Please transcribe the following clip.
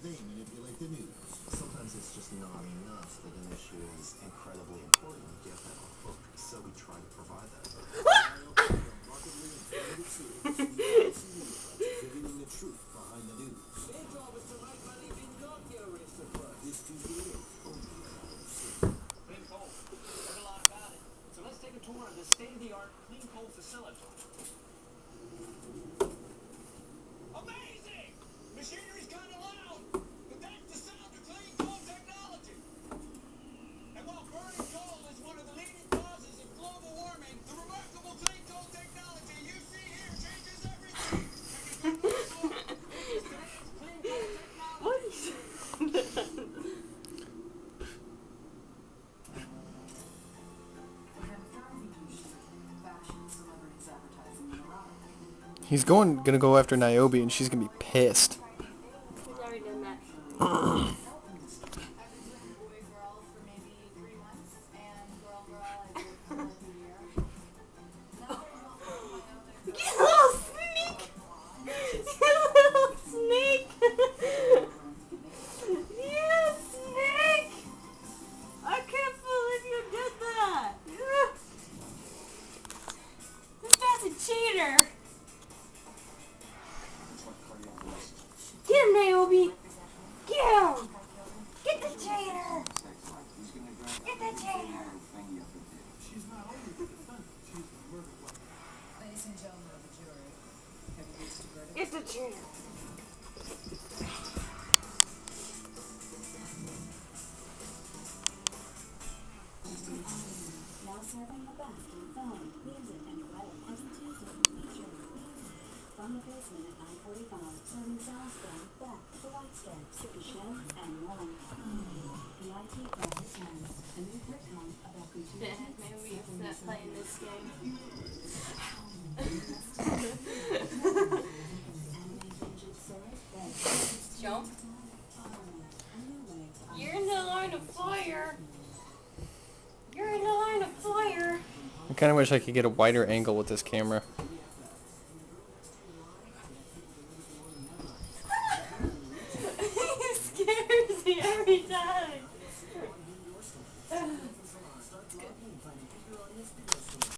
They manipulate the news. Sometimes it's just not enough that an issue is incredibly important. You have to have a hook, so we try to provide that hook. Revealing the truth behind the news. This Tuesday, Clean coal. Heard a lot about it. So let's take a tour of the state-of-the-art clean coal facility. Amazing! Machinery's kind of loud, but that's the sound of clean coal technology. And while burning coal is one of the leading causes of global warming, the remarkable clean coal technology you see here changes everything. Take a good look. This is today's clean coal technology. He's gonna go after Niobe, and she's gonna be pissed. He's already done that. You little sneak! You little snake! You snake! I can't believe you did that! This guy's a cheater! Get him, Niobe! Get him! Get the traitor! Get the traitor! Ladies and gentlemen of the jury, have you reached a verdict? Get the traitor! Now serving the best in film, music, and credit presentation featuring From the Basement at 9:45, serving sounds from Beck, The White Stick, City Show, and more. The IT Club returns. A new curriculum about computer Maybe we can start playing this game. Jump. You're in the line of fire. You're in the line of fire. I kind of wish I could get a wider angle with this camera.